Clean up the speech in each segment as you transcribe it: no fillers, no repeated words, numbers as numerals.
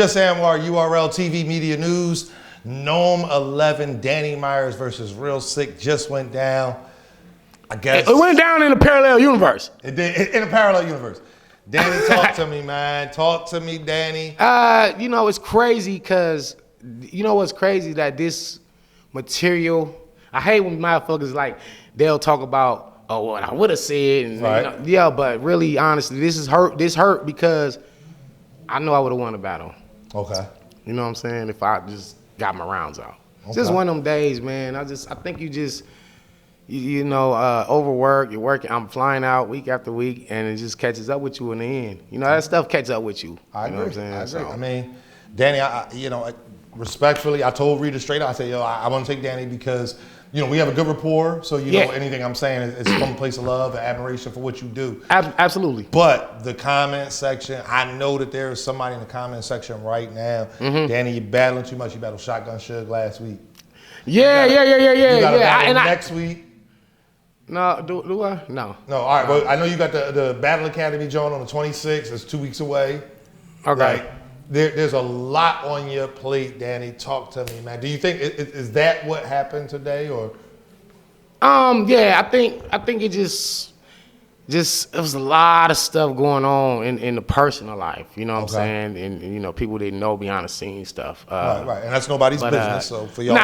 Just Anwar, URLTV Media News. Gnome 11, Danny Myers versus Real Sick just went down. I guess it went down in a parallel universe. It did, in a parallel universe. Danny, talk to me, man. Talk to me, Danny. You know, it's crazy because, you know what's crazy? That this material, I hate when motherfuckers like, they'll talk about, oh, what I would have said. And, right. You know, yeah, but really, honestly, this hurt because I know I would have won the battle. Okay. You know what I'm saying? If I just got my rounds out. Okay. Just one of them days, man. I think you just, you know, overwork, you're working, I'm flying out week after week, and it just catches up with you in the end. You know, that stuff catches up with you. I agree. Know what I'm saying? I agree. So, I mean, Danny, respectfully, I told Rita straight out, I said, yo, I want to take Danny because, you know, we have a good rapport, so you know anything I'm saying is from a place of love and admiration for what you do. Absolutely. But the comment section, I know that there is somebody in the comment section right now. Mm-hmm. Danny, you're battling too much. You battled Shotgun Suge last week. Yeah. You got a battle next week. No, do I? No. No, all right. Well, I know you got the Battle Academy joint on the 26th. It's 2 weeks away. Okay. Like, there's a lot on your plate, Danny. Talk to me, man. Do you think is that what happened today, or? Yeah, I think it just it was a lot of stuff going on in the personal life. You know what I'm saying? And you know, people didn't know behind the scenes stuff. Right, and that's nobody's business. So for y'all,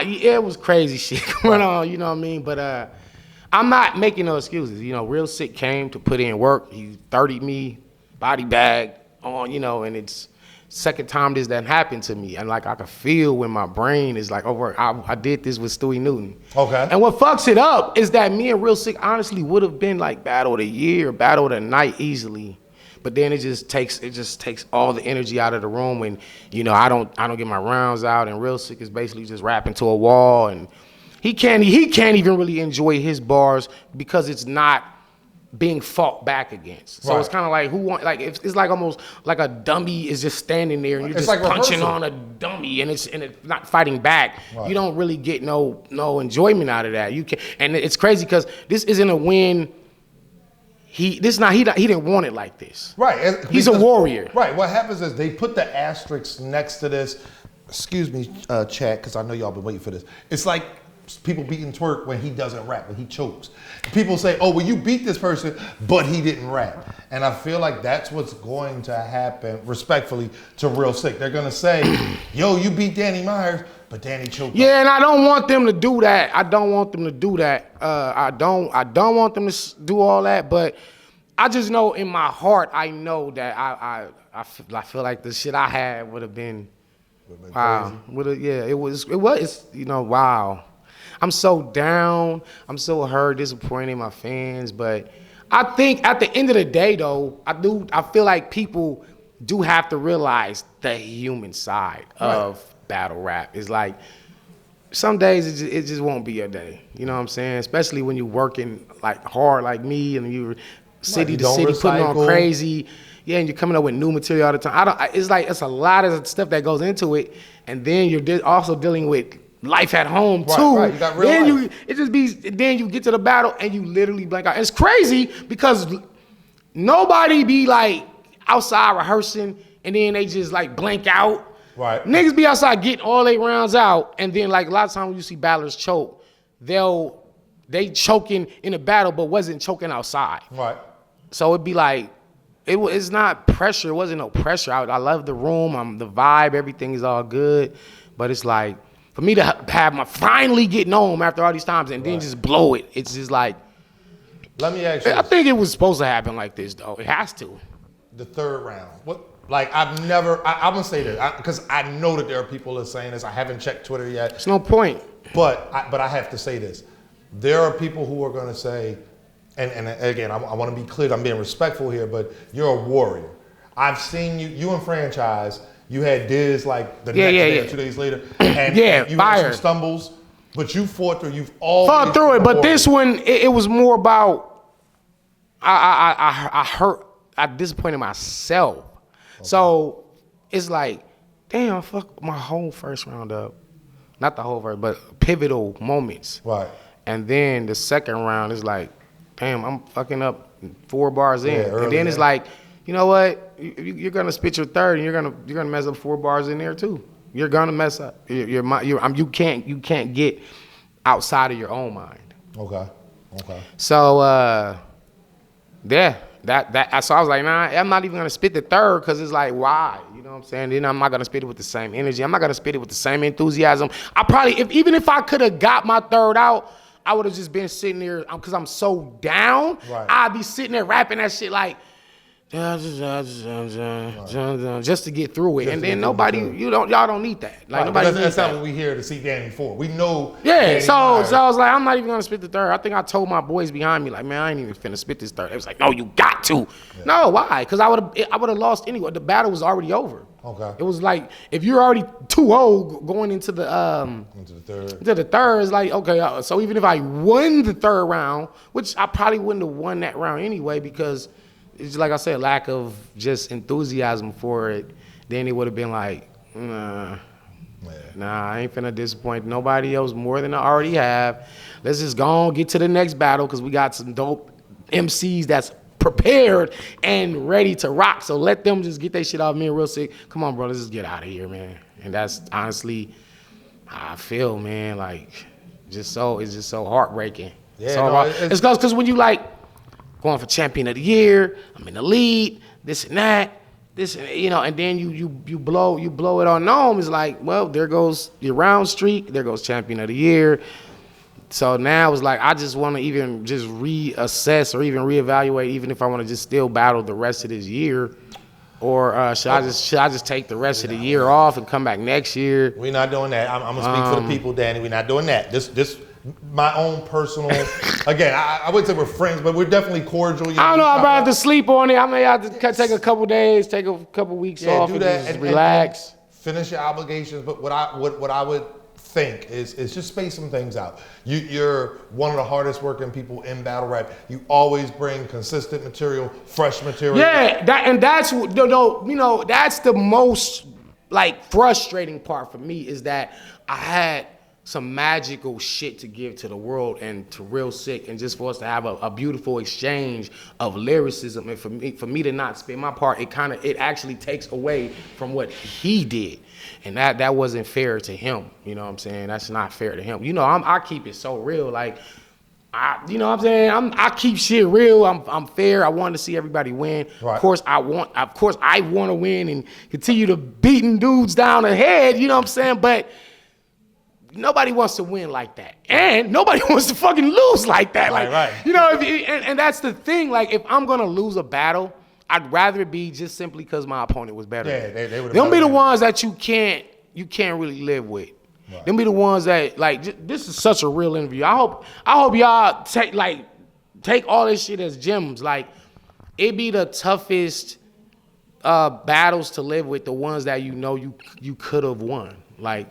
it was crazy shit going on. You know what I mean? But I'm not making no excuses. You know, Real Sick came to put in work. He 30'd me, body bag on. You know, and it's second time this done happened to me, and like I could feel when my brain is like, over. I did this with Stewie Newton. Okay. And what fucks it up is that me and Real Sick honestly would have been like battle of the year, battle of the night easily, but then it just takes all the energy out of the room when, you know, I don't get my rounds out, and Real Sick is basically just rapping to a wall, and he can't even really enjoy his bars because it's not being fought back against. So It's kind of like it's like almost like a dummy is just standing there and you're just like punching on a dummy and it's not fighting back. Right. You don't really get no enjoyment out of that. You can, and it's crazy because this isn't a win. He didn't want it like this. Right. He's a warrior. Right. What happens is they put the asterisk next to this. Excuse me, chat, because I know y'all been waiting for this. It's like people beating Twerk when he doesn't rap, when he chokes. People say, oh, well, you beat this person, but he didn't rap. And I feel like that's what's going to happen, respectfully, to Real Sick. They're going to say, yo, you beat Danny Myers, but Danny choked. Yeah, and I don't want them to do that. I don't want them to do that. I don't want them to do all that, but I just know in my heart, I know that I feel like the shit I had would have been wow. It was, you know, wow. I'm so down. I'm so hurt, disappointed in my fans. But I think at the end of the day, though, I feel like people do have to realize the human side of battle rap. It's like some days it just won't be your day. You know what I'm saying? Especially when you're working like hard like me and you're city to city putting on crazy. Yeah, and you're coming up with new material all the time. It's a lot of stuff that goes into it, and then you're also dealing with life at home too. Right. You got real life. Then you get to the battle and you literally blank out. And it's crazy because nobody be like outside rehearsing and then they just like blank out. Right. Niggas be outside getting all their rounds out, and then like a lot of times when you see battlers choke, they choking in a battle but wasn't choking outside. Right. So it'd be like it's not pressure. It wasn't no pressure. I love the room. The vibe. Everything is all good. But it's like for me to have my finally getting home after all these times and then just blow it. It's just like. Let me ask you. I think it was supposed to happen like this though. It has to. The third round. What? Like I'm gonna say this because I know that there are people that are saying this. I haven't checked Twitter yet. There's no point. But I have to say this. There are people who are gonna say. And again, I want to be clear. I'm being respectful here, but you're a warrior. I've seen you in Franchise. You had Diz like the next day or 2 days later, and you had some stumbles, but you fought through. You've always fought through it. But this one, it was more about I disappointed myself. Okay. So it's like, damn, I fucked my whole first round up. Not the whole first, but pivotal moments. Right. And then the second round is like, damn, I'm fucking up 4 bars in. And then it's like, you know what? You're gonna spit your third, and you're gonna mess up 4 bars in there too. You're gonna mess up. You can't get outside of your own mind. Okay. So yeah, so I was like, nah, I'm not even gonna spit the third because it's like, why? You know what I'm saying? Then I'm not gonna spit it with the same energy. I'm not gonna spit it with the same enthusiasm. I probably, even if I could have got my third out, I would have just been sitting there because I'm so down. Right. I'd be sitting there rapping that shit like. Just to get through it, and then nobody, y'all don't need that. Like nobody needs that's that. not what we here to see Danny for. We know. Yeah, Danny so Meyer. I was like, I'm not even gonna spit the third. I think I told my boys behind me, like, man, I ain't even finna spit this third. They was like, no, you got to. Yeah. No, why? Because I would have lost anyway. The battle was already over. Okay. It was like if you're already 2-0 going into the third, it's like okay. So even if I won the third round, which I probably wouldn't have won that round anyway, because it's like I said, lack of just enthusiasm for it, then it would have been like, nah, I ain't finna disappoint nobody else more than I already have. Let's just go on, get to the next battle because we got some dope MCs that's prepared and ready to rock. So let them just get their shit off me real sick. Come on, bro, let's just get out of here, man. And that's honestly how I feel, man. Like, it's just so heartbreaking. Yeah, it's because when you like, going for champion of the year, I'm in the lead, this and that, and then you blow it on Gnome. It's like, well, there goes your round streak, there goes champion of the year. So now it's like I just want to even just reassess or even reevaluate, even if I want to just still battle the rest of this year, or should I just take the rest of the year off and come back next year? We're not doing that. I'm gonna speak for the people, Danny. We're not doing that. This. My own personal, again, I wouldn't say we're friends, but we're definitely cordial. I don't know. I'd rather have to sleep on it. I may have to take a couple days, take a couple weeks off, do that and relax. And finish your obligations. But what I would think is just space some things out. You're one of the hardest working people in battle rap. You always bring consistent material, fresh material. Yeah, that's the most like frustrating part for me is that I had some magical shit to give to the world and to Real Sick, and just for us to have a beautiful exchange of lyricism, and for me to not spit my part, it actually takes away from what he did, and that wasn't fair to him. You know what I'm saying? That's not fair to him. You know, I keep it so real, like you know what I'm saying? I keep shit real. I'm fair. I want to see everybody win. Right. Of course I want to win and continue to beating dudes down the head. You know what I'm saying? But nobody wants to win like that, and nobody wants to fucking lose like that. Like, right. You know, and that's the thing. Like, if I'm gonna lose a battle, I'd rather it be just simply because my opponent was better. Yeah, they would. Them be the ones that you can't really live with. Right. Them be the ones that like. This is such a real interview. I hope y'all take all this shit as gems. Like, it be the toughest battles to live with. The ones that you could have won. Like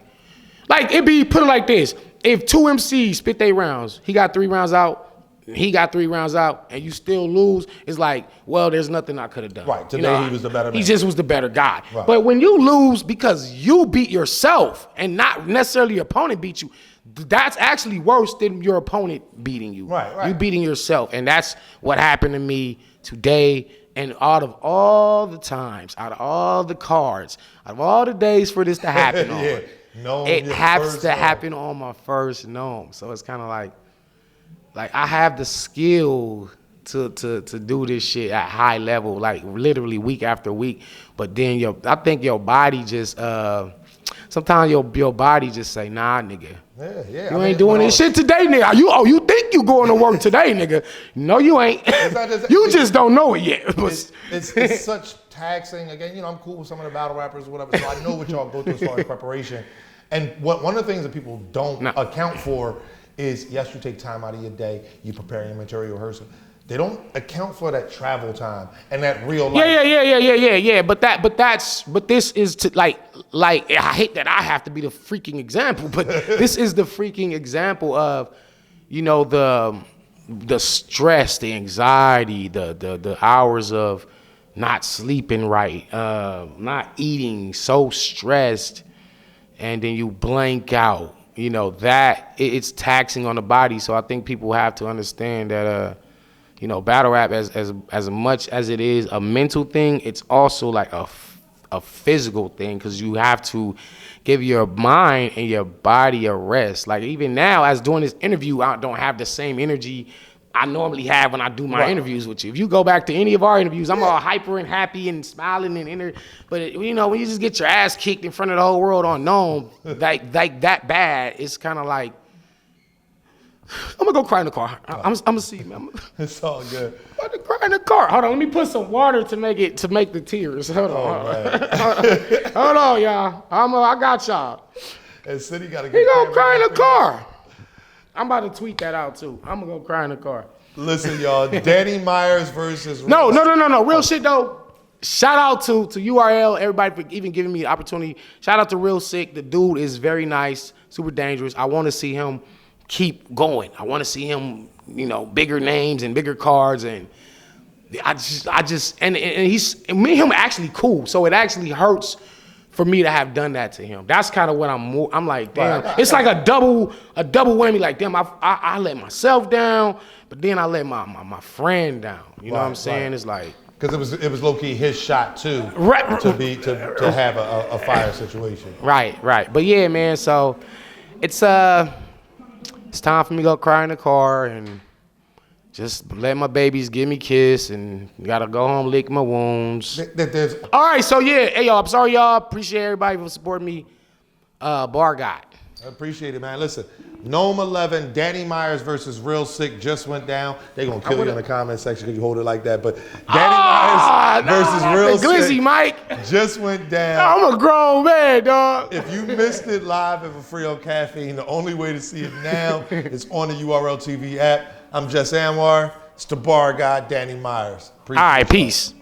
it be put it like this: if 2 MCs spit their rounds, he got 3 rounds out, he got 3 rounds out, and you still lose, it's like, well, there's nothing I could have done. Right. Today he was the better man. He just was the better guy. Right. But when you lose because you beat yourself and not necessarily your opponent beat you, that's actually worse than your opponent beating you. Right. You beating yourself, and that's what happened to me today. And out of all the times, out of all the cards, out of all the days for this to happen on. No, it has to happen on my first Gnome. So it's kind of like I have the skill to do this shit at high level, like literally week after week. But then I think your body just sometimes your body just say, nah, nigga. Yeah. You ain't doing this shit today, nigga. You think you going to work today, nigga? No, you ain't. You just don't know it yet. It's such taxing. Again, you know, I'm cool with some of the battle rappers or whatever, so I know what y'all go through as far as preparation. And one of the things that people don't account for is, yes, you take time out of your day, you prepare your material rehearsal. They don't account for that travel time and that real life. Yeah. But this is to like I hate that I have to be the freaking example, but this is the freaking example of, you know, the stress, the anxiety, the hours of not sleeping right, not eating, so stressed, and then you blank out. You know, that it's taxing on the body. So I think people have to understand that you know, battle rap as much as it is a mental thing, it's also like a physical thing, because you have to give your mind and your body a rest. Like even now, as doing this interview, I don't have the same energy I normally have when I do my interviews with you. If you go back to any of our interviews, I'm all hyper and happy and smiling and but you know, when you just get your ass kicked in front of the whole world unknown, like that bad, it's kind of like, I'm gonna go cry in the car. I'm gonna see you, man. It's all good. I'm gonna cry in the car. Hold on, let me put some water to make the tears. Hold on, hold on, y'all. I got y'all. And City gotta get. He gonna cry in the car. I'm about to tweet that out too. I'm gonna go cry in the car. Listen, y'all. Danny Myers versus. No. Real shit though. Shout out to URL, everybody for even giving me the opportunity. Shout out to Real Sick. The dude is very nice, super dangerous. I want to see him keep going. I want to see him, you know, bigger names and bigger cards, and I just and he's and me and him actually cool. So it actually hurts for me to have done that to him. That's kind of what I'm like, damn. It's like a double whammy. Like, damn, I let myself down, but then I let my friend down. You know what I'm saying? It's like, because it was low key his shot too, to have a fire situation. Right. But yeah, man. So it's time for me to go cry in the car and just let my babies give me a kiss, and gotta go home, lick my wounds. All right, so yeah, hey y'all, I'm sorry y'all. Appreciate everybody for supporting me. Bar God. I appreciate it, man. Listen, Gnome 11, Danny Myers versus Real Sick just went down. They gonna kill you in the comment section because you hold it like that. But Danny Myers versus Real Glizzy, Sick Mike. just went down. I'm a grown man, dog. If you missed it live and for free on Caffeine, the only way to see it now is on the URLTV app. I'm Jess Anwar. It's the bar guy, Danny Myers. All right, peace.